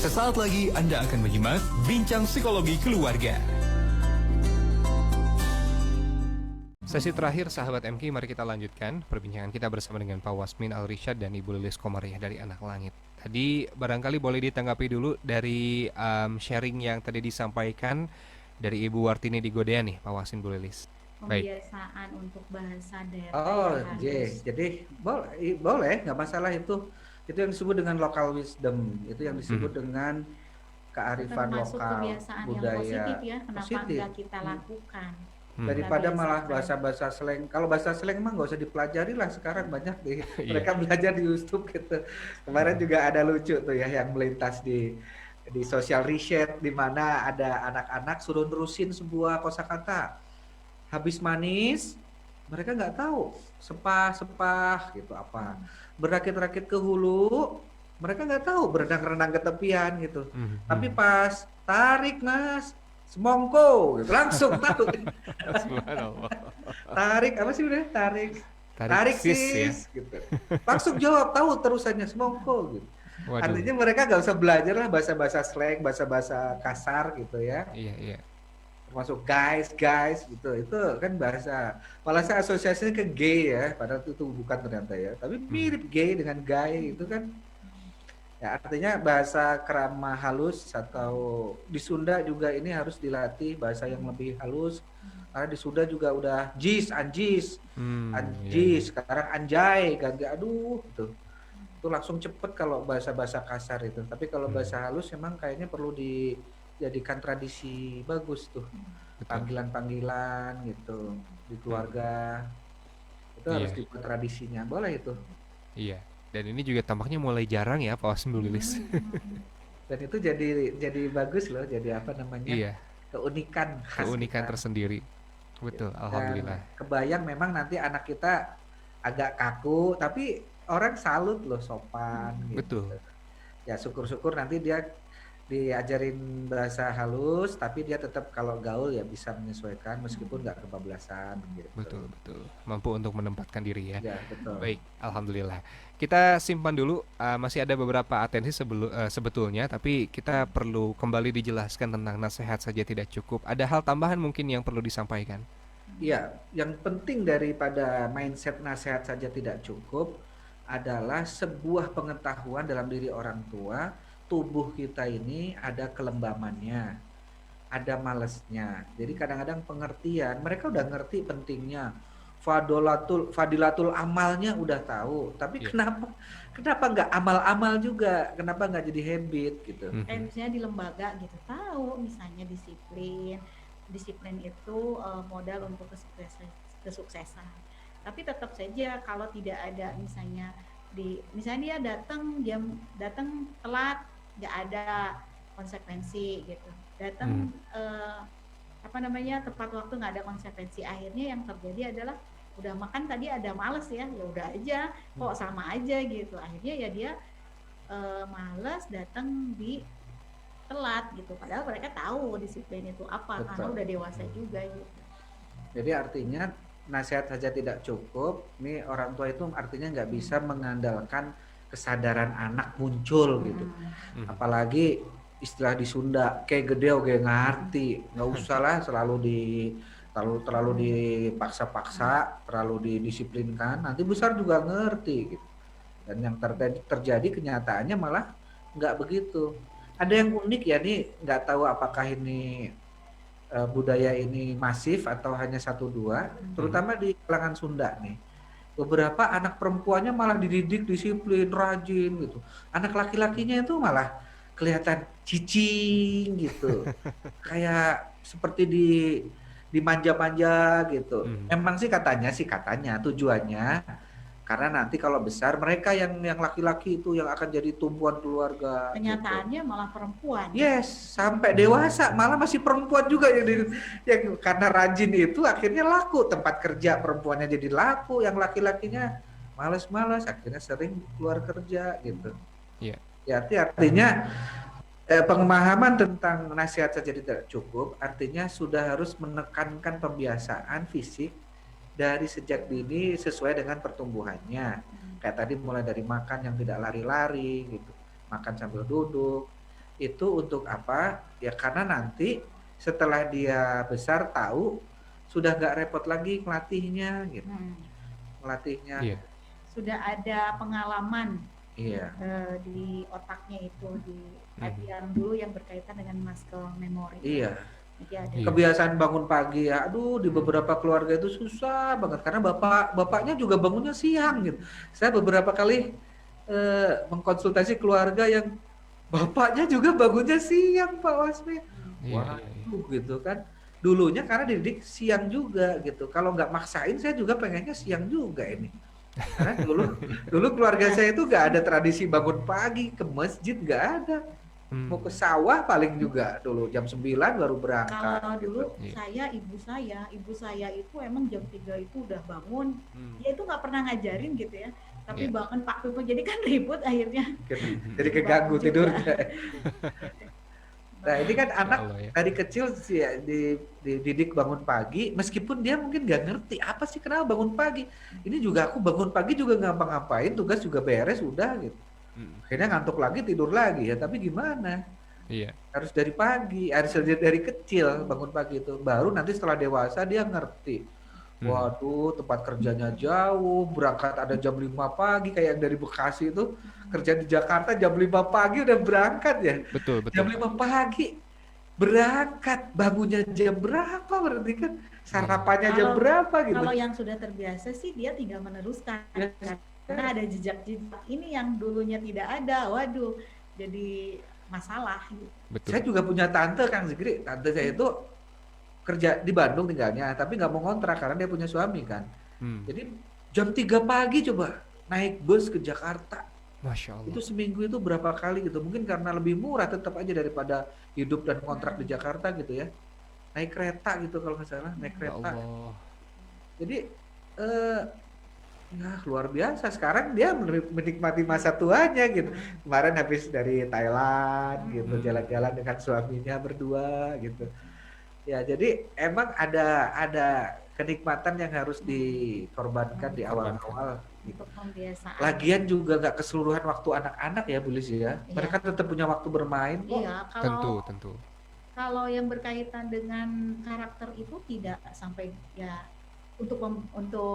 Sesaat lagi Anda akan menyimak Bincang Psikologi Keluarga. Sesi terakhir sahabat MK, mari kita lanjutkan perbincangan kita bersama dengan Pak Wasmin Al-Rishad dan Ibu Lilis Komariah dari Anak Langit. Tadi barangkali boleh ditanggapi dulu dari sharing yang tadi disampaikan dari Ibu Wartini di Godea nih, Pak Wasmin, Bu Lilis. Baik. Pembiasaan untuk bahasa daerah Oh, yang halus. jadi boleh, nggak masalah itu. Itu yang disebut dengan local wisdom, itu yang disebut dengan kearifan Termasuk lokal, kebiasaan yang budaya positif ya, kenapa positif. enggak kita lakukan? Daripada Kita malah biasakan. bahasa-bahasa slang. Kalau bahasa slang mah nggak usah dipelajari lah, sekarang banyak deh. Iya. Mereka belajar di YouTube gitu. Kemarin juga ada lucu tuh ya yang melintas di social research, di mana ada anak-anak suruh nerusin sebuah kosakata. Habis manis, mereka nggak tahu sepah gitu apa. Berakit-rakit ke hulu, mereka nggak tahu berenang-renang ke tepian gitu. Tapi pas tarik mas, semongko gitu, langsung tahu. Subhanallah. Tarik apa sih udah? Tarik sis, sis gitu. Langsung jawab, tahu terusannya semongko gitu. Waduh. Artinya mereka nggak usah belajar lah bahasa-bahasa slang, bahasa-bahasa kasar gitu ya. Iya. Termasuk guys gitu, itu kan bahasa, malah saya asosiasinya ke gay ya, padahal itu bukan ternyata ya, tapi mirip gay dengan guy itu kan ya, artinya bahasa kerama halus. Atau di Sunda juga ini harus dilatih bahasa yang lebih halus, karena di Sunda juga udah anjis, sekarang anjay, ganti, aduh itu langsung cepet kalau bahasa-bahasa kasar itu. Tapi kalau bahasa halus memang kayaknya perlu dijadikan tradisi bagus tuh. Betul. Panggilan-panggilan gitu di keluarga itu harus Iya. dibuat tradisinya, boleh itu. Iya. Dan ini juga tampaknya mulai jarang ya, Pak Wasmin, Bu Lilis. Dan itu jadi bagus loh, jadi apa namanya, Iya. keunikan khas Keunikan kita. tersendiri. Betul, Dan alhamdulillah. kebayang memang nanti anak kita agak kaku, tapi orang salut loh, sopan gitu. Betul. Ya syukur-syukur nanti dia diajarin bahasa halus, tapi dia tetap kalau gaul ya bisa menyesuaikan meskipun nggak kebablasan gitu. Betul. Mampu untuk menempatkan diri ya. Ya betul. Baik, alhamdulillah. Kita simpan dulu, masih ada beberapa atensi sebetulnya, tapi kita perlu kembali dijelaskan tentang nasihat saja tidak cukup. Ada hal tambahan mungkin yang perlu disampaikan? Iya, yang penting daripada mindset nasihat saja tidak cukup adalah sebuah pengetahuan dalam diri orang tua. Tubuh kita ini ada kelembamannya, ada malesnya. Jadi kadang-kadang pengertian, mereka udah ngerti pentingnya fadilatul amalnya udah tahu, tapi kenapa nggak amal-amal juga? Kenapa nggak jadi habit gitu? Misalnya di lembaga gitu, tahu misalnya disiplin itu modal untuk kesuksesan. Tapi tetap saja kalau tidak ada misalnya dia datang telat, nggak ada konsekuensi gitu. Datang tepat waktu, nggak ada konsekuensi. Akhirnya yang terjadi adalah udah makan tadi ada males ya udah aja kok sama aja gitu. Akhirnya ya dia males datang di telat gitu. Padahal mereka tahu disiplin itu apa. Betul. Karena udah dewasa juga gitu. Jadi artinya nasihat saja tidak cukup. Nih orang tua itu artinya nggak bisa mengandalkan kesadaran anak muncul gitu. Apalagi istilah di Sunda kayak gede oke ngerti, nggak usah lah terlalu dipaksa-paksa, terlalu didisiplinkan, nanti besar juga ngerti gitu. Dan yang terjadi kenyataannya malah nggak begitu. Ada yang unik ya, nih nggak tahu apakah ini budaya ini masif atau hanya 1-2, terutama di kalangan Sunda nih. Beberapa anak perempuannya malah dididik disiplin, rajin gitu. Anak laki-lakinya itu malah kelihatan cicing gitu. Kayak seperti dimanja-manja gitu. Emang sih katanya tujuannya karena nanti kalau besar mereka yang laki-laki itu yang akan jadi tumpuan keluarga. Kenyataannya gitu. Malah perempuan. Yes, sampai dewasa malah masih perempuan juga yang karena rajin itu akhirnya laku, tempat kerja perempuannya jadi laku, yang laki-lakinya malas-malas akhirnya sering keluar kerja gitu. Iya. Ya, artinya pemahaman tentang nasihat saja tidak cukup, artinya sudah harus menekankan pembiasaan fisik dari sejak dini sesuai dengan pertumbuhannya. Kayak tadi mulai dari makan yang tidak lari-lari gitu, makan sambil duduk, Itu untuk apa? Ya karena nanti setelah dia besar tahu sudah nggak repot lagi ngelatihnya gitu. Hmm. Ngelatihnya Iya. gitu. Sudah ada pengalaman Iya. di otaknya itu di Mhm. yang dulu yang berkaitan dengan muscle memory. Iya. Jadi ada Iya. Kebiasaan bangun pagi ya, aduh di beberapa keluarga itu susah banget karena bapaknya juga bangunnya siang gitu. Saya beberapa kali mengkonsultasi keluarga yang bapaknya juga bangunnya siang Pak Wasmi. Iya, iya, iya. Waduh gitu kan. Dulunya karena dididik siang juga gitu. Kalau nggak maksain saya juga pengennya siang juga ini. Karena dulu keluarga saya itu nggak ada tradisi bangun pagi ke masjid, nggak ada. Mau ke Hmm. sawah paling juga dulu jam 9 baru berangkat Kalau gitu. dulu Iya. ibu saya itu emang jam 3 itu udah bangun. Hmm. Dia itu nggak pernah ngajarin gitu ya. Tapi Iya. bangun Pak Pipo jadi kan ribut akhirnya. Jadi keganggu Bangun juga. tidurnya. Nah ini kan Masya anak Allah ya. dari kecil sih ya, dididik bangun pagi, meskipun dia mungkin nggak ngerti apa sih kenapa bangun pagi. Ini juga aku bangun pagi juga nggak ngapa-ngapain, tugas juga beres udah gitu. Hmm. Akhirnya ngantuk lagi tidur lagi ya, tapi gimana? Iya. Harus dari pagi, harus dari kecil bangun pagi itu. Baru nanti setelah dewasa dia ngerti. Hmm. Waduh, tempat kerjanya jauh, berangkat ada jam 5 pagi kayak yang dari Bekasi itu kerja di Jakarta jam 5 pagi udah berangkat ya. Betul, Jam betul. 5 pagi berangkat, bangunnya jam berapa berarti kan? Sarapannya jam Kalau- berapa gitu. Kalau yang sudah terbiasa sih dia tinggal meneruskan. Ya. Karena ada jejak-jejak ini yang dulunya tidak ada. Waduh, jadi masalah gitu. Betul. Saya juga punya tante Kang Zikri, tante saya itu kerja di Bandung tinggalnya, tapi nggak mau ngontrak karena dia punya suami kan. Hmm. Jadi jam 3 pagi coba naik bus ke Jakarta. Masya Allah. Itu seminggu itu berapa kali gitu. Mungkin karena lebih murah tetap aja daripada hidup dan kontrak di Jakarta gitu ya. Naik kereta gitu kalau nggak salah, naik Ya kereta. Allah. Jadi ya luar biasa. Sekarang dia menikmati masa tuanya gitu. Kemarin habis dari Thailand gitu, Hmm. jalan-jalan dengan suaminya berdua gitu. Ya, jadi emang ada kenikmatan yang harus dikorbankan di awal-awal. Untuk pembiasaan. Lagian juga nggak keseluruhan waktu anak-anak ya, Bu Lis ya. Iya. Mereka tetap punya waktu bermain kok. Iya, Tentu, tentu. kalau yang berkaitan dengan karakter itu tidak sampai ya untuk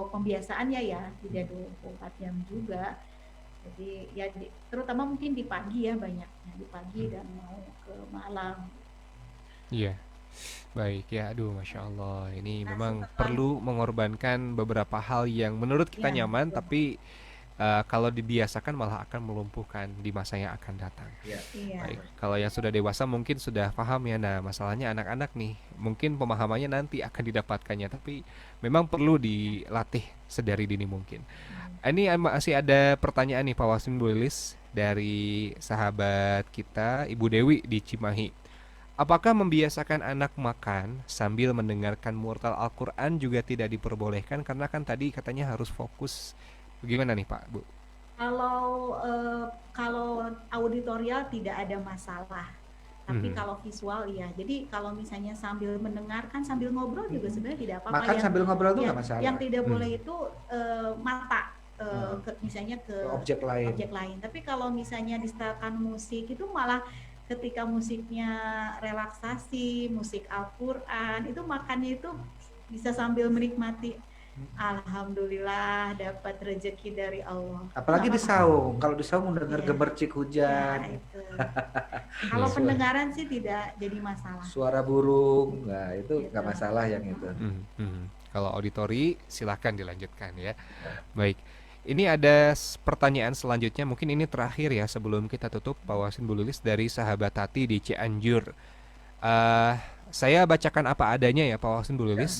pembiasaannya ya tidak 24 jam juga. Jadi ya terutama mungkin di pagi ya banyaknya di pagi dan mau ke malam. Iya. Baik ya, aduh Masya Allah. Ini Nah, memang setelah- perlu mengorbankan beberapa hal yang menurut kita Iya, nyaman, betul. tapi kalau dibiasakan malah akan melumpuhkan di masa yang akan datang. Ya. Iya. Baik, kalau yang sudah dewasa mungkin sudah paham ya. Nah, masalahnya anak-anak nih, mungkin pemahamannya nanti akan didapatkannya, tapi memang perlu dilatih sedari dini mungkin. Ini masih ada pertanyaan nih Pak Wasmin Bu Lilis dari sahabat kita Ibu Dewi di Cimahi. Apakah membiasakan anak makan sambil mendengarkan murotal Al-Quran juga tidak diperbolehkan? Karena kan tadi katanya harus fokus. Bagaimana nih Pak, Bu? Kalau auditorial tidak ada masalah. Tapi Mhm. kalau visual iya. Jadi kalau misalnya sambil mendengarkan sambil ngobrol juga sebenarnya tidak apa-apa. Makan sambil ngobrol tuh yang, nggak masalah. yang tidak Hmm. boleh itu mata misalnya ke Objek lain. objek lain. Tapi kalau misalnya disetelkan musik itu malah ketika musiknya relaksasi, musik Al-Quran, itu makannya itu bisa sambil menikmati. Alhamdulillah dapat rezeki dari Allah. Apalagi di saung. Kalau di saung mendengar Iya. gemercik Ya, hujan, itu. Kalau Iya. pendengaran sih tidak jadi masalah. suara burung, nah itu nggak Gitu. masalah yang itu. Kalau auditori silahkan dilanjutkan ya. Baik, ini ada pertanyaan selanjutnya. Mungkin ini terakhir ya sebelum kita tutup, Pak Wasin Bu Lilis dari sahabat Tati di Cianjur. Saya bacakan apa adanya ya Pak Wasin Bu Lilis.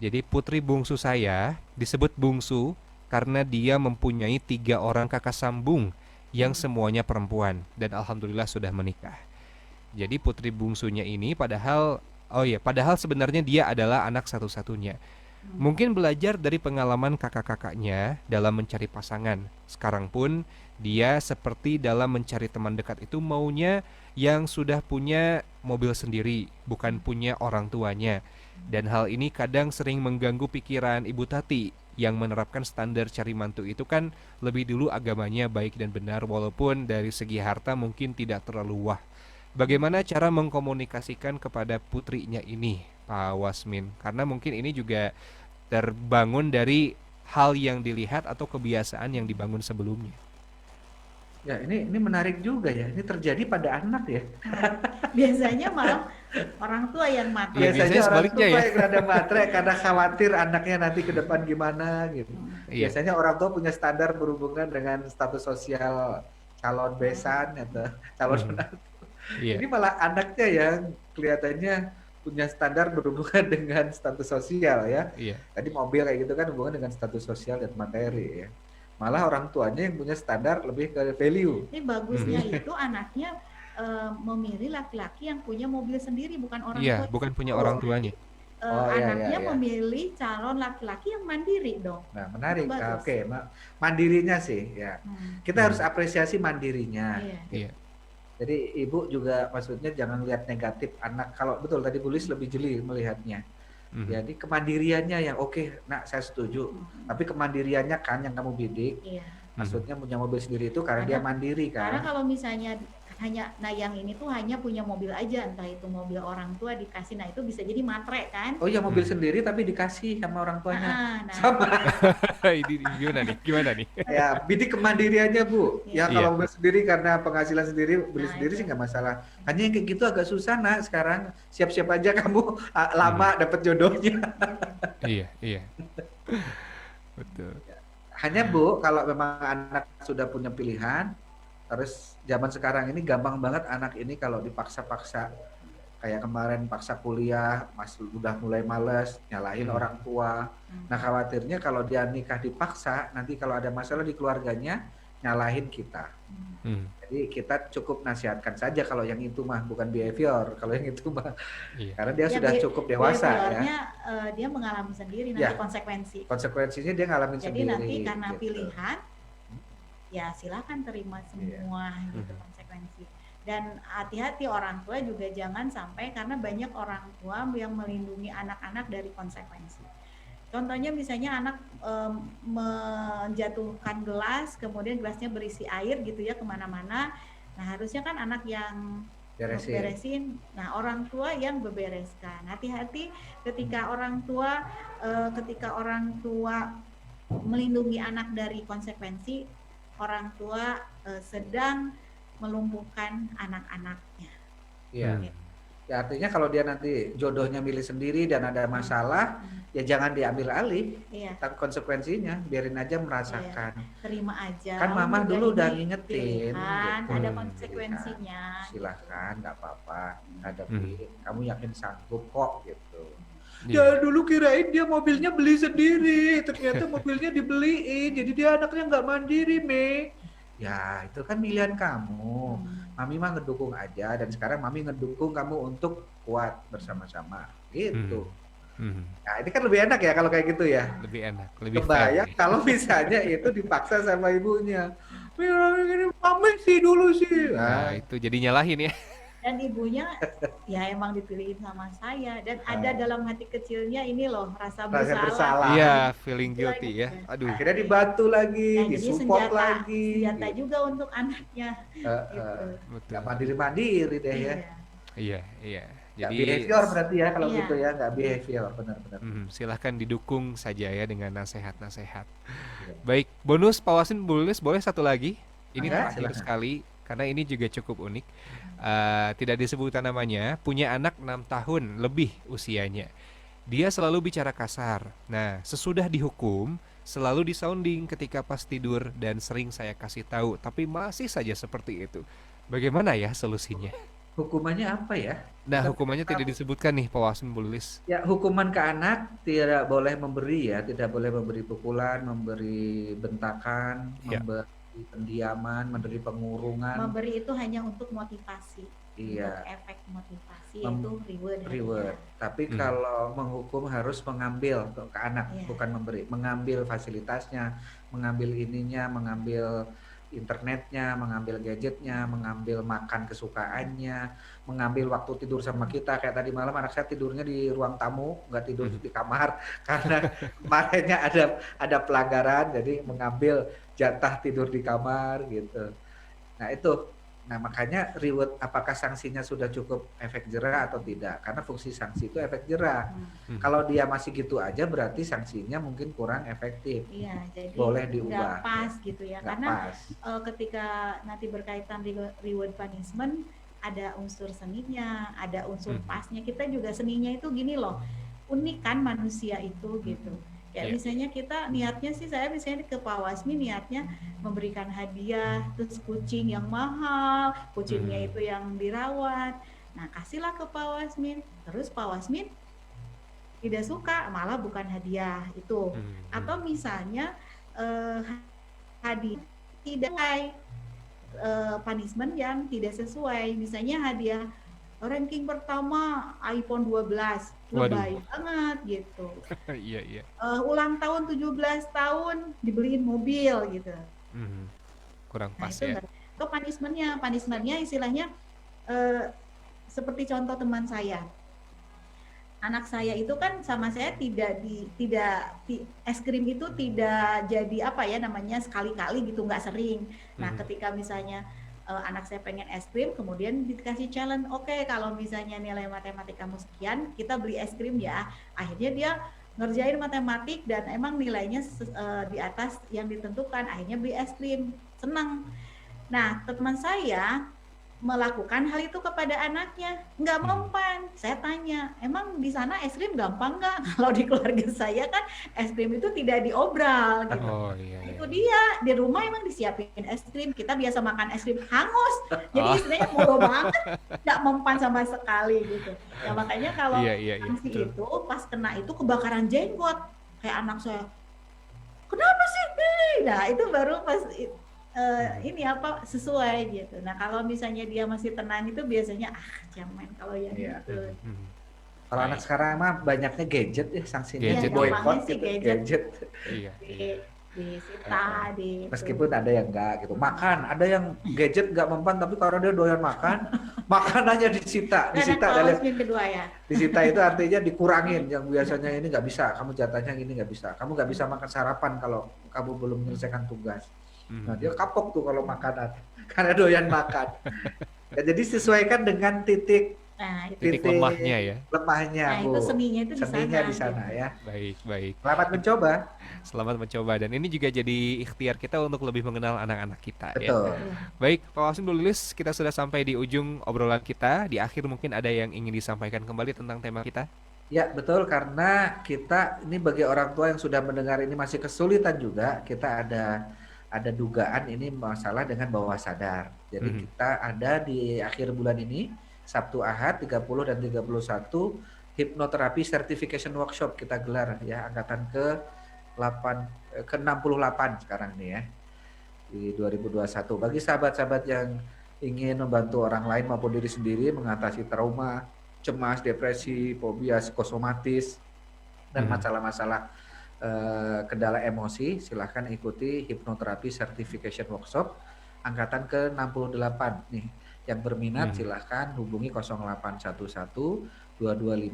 Jadi putri bungsu saya disebut bungsu karena dia mempunyai 3 orang kakak sambung yang semuanya perempuan dan alhamdulillah sudah menikah. Jadi putri bungsunya ini padahal sebenarnya dia adalah anak satu-satunya. Mungkin belajar dari pengalaman kakak-kakaknya dalam mencari pasangan. Sekarang pun dia seperti dalam mencari teman dekat itu maunya yang sudah punya mobil sendiri, bukan punya orang tuanya. Dan hal ini kadang sering mengganggu pikiran Ibu Tati yang menerapkan standar cari mantu itu kan lebih dulu agamanya baik dan benar walaupun dari segi harta mungkin tidak terlalu wah. Bagaimana cara mengkomunikasikan kepada putrinya ini, Pak Wasmin? Karena mungkin ini juga terbangun dari hal yang dilihat atau kebiasaan yang dibangun sebelumnya. Ya, ini menarik juga ya. Ini terjadi pada anak ya. Biasanya malah orang tua yang matre. Iya, Biasanya biasanya orang sebaliknya tua ya. yang rada matre karena khawatir anaknya nanti ke depan gimana gitu. Iya, Biasanya orang tua punya standar berhubungan dengan status sosial calon besan atau calon Mhm. menantu. Iya, Ini malah anaknya yang kelihatannya punya standar berhubungan dengan status sosial ya. iya. Tadi mobil kayak gitu kan hubungan dengan status sosial dan materi ya. Malah orang tuanya yang punya standar lebih ke value. Ini bagusnya itu anaknya memilih laki-laki yang punya mobil sendiri, bukan orang Iya, tua. bukan punya orang tuanya. Oh, iya, Anaknya iya. memilih calon laki-laki yang mandiri dong. Nah, menarik. Itu bagus. Oke, mandirinya sih ya. Kita harus apresiasi mandirinya. Iya. Iya. Jadi ibu juga maksudnya jangan lihat negatif anak. Kalau betul tadi Bulis lebih jeli melihatnya. Mhm. Jadi kemandiriannya yang oke, nak saya setuju. Tapi kemandiriannya kan yang kamu bidik. Iya. Maksudnya punya mobil sendiri itu karena dia mandiri Karena kan. kalau misalnya yang ini tuh hanya punya mobil aja, entah itu mobil orang tua dikasih, nah itu bisa jadi matre kan? Oh ya mobil sendiri tapi dikasih sama orang tuanya. Nah, Sama. Ini gimana nih? Gimana nih? Ya, bidik kemandiriannya Bu. Ya Iya. kalau mobil sendiri karena penghasilan sendiri, beli Nah, sendiri itu. sih nggak masalah. Hanya yang kayak gitu agak susah nak sekarang. Siap-siap aja kamu lama dapat jodohnya. Iya, iya. Betul. Hanya Bu, kalau memang anak sudah punya pilihan, terus zaman sekarang ini gampang banget anak ini kalau dipaksa-paksa. Kayak kemarin paksa kuliah, udah mulai males, nyalahin orang tua. Nah khawatirnya kalau dia nikah dipaksa, nanti kalau ada masalah di keluarganya, nyalahin kita. Hmm. Jadi kita cukup nasihatkan saja kalau yang itu mah, bukan behavior. Kalau yang itu mah, Iya. karena dia Ya, sudah cukup dewasa ya. behaviornya, dia mengalami sendiri nanti Ya. konsekuensi. Konsekuensinya dia ngalamin Jadi sendiri. nanti karena gitu. pilihan, ya silakan terima semua gitu konsekuensi. Dan hati-hati orang tua juga jangan sampai, karena banyak orang tua yang melindungi anak-anak dari konsekuensi. Contohnya misalnya anak menjatuhkan gelas, kemudian gelasnya berisi air gitu ya kemana-mana. Nah harusnya kan anak yang beresin. Nah orang tua yang bebereskan. Hati-hati ketika orang tua melindungi anak dari konsekuensi, orang tua sedang melumpuhkan anak-anaknya. Iya. Ya artinya kalau dia nanti jodohnya milih sendiri dan ada masalah, ya jangan diambil alih. Iya. Konsekuensinya, biarin aja merasakan. Terima aja. Kan mama Juga dulu ini udah ngingetin. pilihan, gitu. ada konsekuensinya. Silahkan, nggak apa-apa. Hadapi. Kamu yakin sanggup kok gitu. Iya. Ya dulu kirain dia mobilnya beli sendiri, ternyata mobilnya dibeliin, jadi dia anaknya nggak mandiri, Me. Ya itu kan pilihan kamu. Mami mah ngedukung aja, dan sekarang Mami ngedukung kamu untuk kuat bersama-sama. Gitu. Nah ini kan lebih enak ya kalau kayak gitu ya. Lebih enak, lebih Kebayang fair. kalau misalnya itu dipaksa sama ibunya. Mami sih dulu sih. Nah, itu jadi nyalahin ya. Dan ibunya ya emang dipilihin sama saya, dan ada dalam hati kecilnya ini loh rasa bersalah. Iya, feeling guilty ya. Aduh. Akhirnya dibantu lagi, Jadi disupport lagi. senjata juga untuk anaknya. Gitu. Betul. Nggak mandiri-mandiri deh ya. Iya, iya. Nggak Jadi behavior berarti ya kalau Iya. gitu ya, nggak behavior, benar-benar. silahkan didukung saja ya dengan nasihat-nasihat. Baik, bonus Pak Wasin boleh satu lagi. Ini Oke, terakhir silakan. sekali karena ini juga cukup unik. Tidak disebutkan namanya, punya anak 6 tahun lebih usianya. Dia selalu bicara kasar. Nah, sesudah dihukum, selalu disounding ketika pas tidur dan sering saya kasih tahu, tapi masih saja seperti itu. Bagaimana ya solusinya? Hukumannya apa ya? Nah, hukumannya tidak disebutkan nih Pak Wasin Bulis. Ya, hukuman ke anak tidak boleh memberi ya, tidak boleh memberi pukulan, memberi bentakan, Ya. memberi pendiaman, memberi pengurungan. Memberi itu hanya untuk motivasi. Iya. Untuk efek motivasi, yaitu reward. Reward. Tapi kalau menghukum harus mengambil ke anak, Iya. bukan memberi. Mengambil fasilitasnya, mengambil ininya, mengambil internetnya, mengambil gadgetnya, mengambil makan kesukaannya, mengambil waktu tidur sama kita. Kayak tadi malam anak saya tidurnya di ruang tamu, nggak tidur di kamar karena kemarinnya ada pelanggaran, jadi mengambil jatah tidur di kamar gitu. Nah itu Nah, makanya reward apakah sanksinya sudah cukup efek jera atau tidak? Karena fungsi sanksi itu efek jera. Kalau dia masih gitu aja berarti sanksinya mungkin kurang efektif. Iya, jadi Boleh nggak diubah. pas gitu ya. Nggak Karena pas. ketika nanti berkaitan reward punishment, ada unsur seninya, ada unsur pasnya. Kita juga seninya itu gini loh, unik kan manusia itu gitu. Kayak misalnya kita niatnya sih, saya misalnya ke Pak Wasmi niatnya memberikan hadiah, terus kucing yang mahal, kucingnya itu yang dirawat. Nah, kasihlah ke Pak Wasmin. Terus Pak Wasmin tidak suka, malah bukan hadiah itu. Atau misalnya hadiah tidak punishment yang tidak sesuai. Misalnya hadiah ranking pertama iPhone 12, lebay banget gitu. Iya. Ulang tahun 17 tahun dibeliin mobil gitu. Kurang pas itu ya. Itu punishmentnya istilahnya seperti contoh teman saya. Anak saya itu kan sama saya es krim itu tidak jadi apa ya namanya sekali-kali gitu, nggak sering. Nah, ketika misalnya anak saya pengen es krim, kemudian dikasih challenge, oke, kalau misalnya nilai matematik kamu sekian, kita beli es krim ya. Akhirnya dia ngerjain matematik dan emang nilainya di atas yang ditentukan, akhirnya beli es krim, senang. Nah, teman saya melakukan hal itu kepada anaknya, nggak mempan. Saya tanya, emang di sana es krim gampang nggak? Kalau di keluarga saya kan es krim itu tidak diobral gitu. Itu dia, di rumah emang disiapin es krim, kita biasa makan es krim hangus, jadi istilahnya bodoh banget, nggak mempan sama sekali gitu. Nah, makanya kalau sanksi itu pas kena itu kebakaran jenggot, kayak anak saya, kenapa sih? Nah, itu baru pas ini apa sesuai gitu. Nah, kalau misalnya dia masih tenang itu biasanya jangan kalau yang gitu. Kalau anak sekarang mah banyaknya gadget ya sanksinya. Boykot gitu, gadget. Iya. Disita, meskipun ada yang enggak gitu. Makan, ada yang gadget enggak mempan tapi kalau dia doyan makan, makanannya disita dari kedua ya. Disita itu artinya dikurangin, yang biasanya ini enggak bisa, kamu jatahnya gini enggak bisa. Kamu enggak bisa makan sarapan kalau kamu belum menyelesaikan tugas. Nah, dia kapok tuh kalau makanan karena doyan makan. Ya, jadi sesuaikan dengan titik lemahnya ya. Lemahnya, Bu. Itu seninya di sana ya. Baik. Selamat mencoba dan ini juga jadi ikhtiar kita untuk lebih mengenal anak-anak kita. Betul. Ya. Baik, Pak Wasmi, Bu Lilis, kita sudah sampai di ujung obrolan kita. Di akhir mungkin ada yang ingin disampaikan kembali tentang tema kita. Ya, betul, karena kita ini bagi orang tua yang sudah mendengar ini masih kesulitan juga, kita ada dugaan ini masalah dengan bawah sadar. Jadi kita ada di akhir bulan ini, Sabtu Ahad 30 dan 31 hipnoterapi certification workshop kita gelar ya, angkatan ke-68 sekarang nih ya. Di 2021. Bagi sahabat-sahabat yang ingin membantu orang lain maupun diri sendiri mengatasi trauma, cemas, depresi, fobia psikosomatis dan masalah-masalah kendala emosi, silahkan ikuti hipnoterapi certification workshop angkatan ke-68 nih. Yang berminat silahkan hubungi 0811 225 002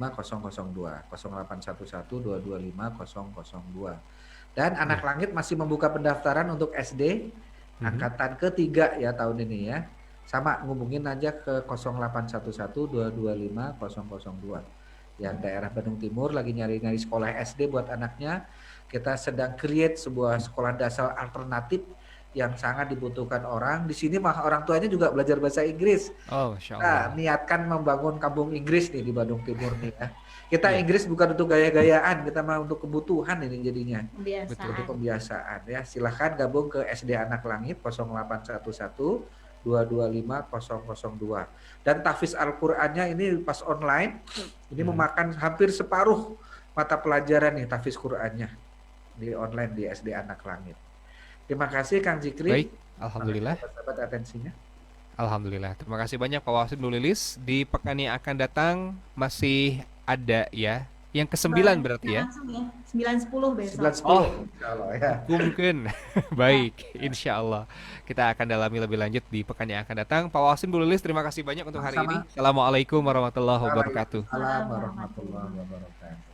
0811 225 002. Dan Anak Langit masih membuka pendaftaran untuk SD angkatan ke-3 ya tahun ini ya. Sama ngubungin aja ke 0811 225 002. Yang daerah Bandung Timur lagi nyari-nyari sekolah SD buat anaknya, kita sedang create sebuah sekolah dasar alternatif yang sangat dibutuhkan orang. Di sini mah orang tuanya juga belajar bahasa Inggris. Oh, Masya Allah. Nah, niatkan membangun kampung Inggris nih di Bandung Timur nih ya. Kita Inggris bukan untuk gaya-gayaan, kita mah untuk kebutuhan ini jadinya. Untuk pembiasaan ya. Silahkan gabung ke SD Anak Langit 0811 225 002. Dan tahfiz Al-Qur'annya ini pas online, ini memakan hampir separuh mata pelajaran nih tahfiz Qur'annya di online di SD Anak Langit. Terima kasih Kang Zikri. Baik, alhamdulillah. Sahabat atensinya. Alhamdulillah. Terima kasih banyak Pak Wasmi, Bu Lilis. Di pekan yang akan datang masih ada ya. Yang ke-9 berarti ya. Langsung ya. 9-10 besok. 9-10 insyaallah ya. Mungkin. Baik, insyaallah. Kita akan dalami lebih lanjut di pekan yang akan datang. Pak Wasmi, Bu Lilis, terima kasih banyak untuk hari ini. Assalamualaikum warahmatullahi wabarakatuh. Waalaikumsalam warahmatullahi wabarakatuh.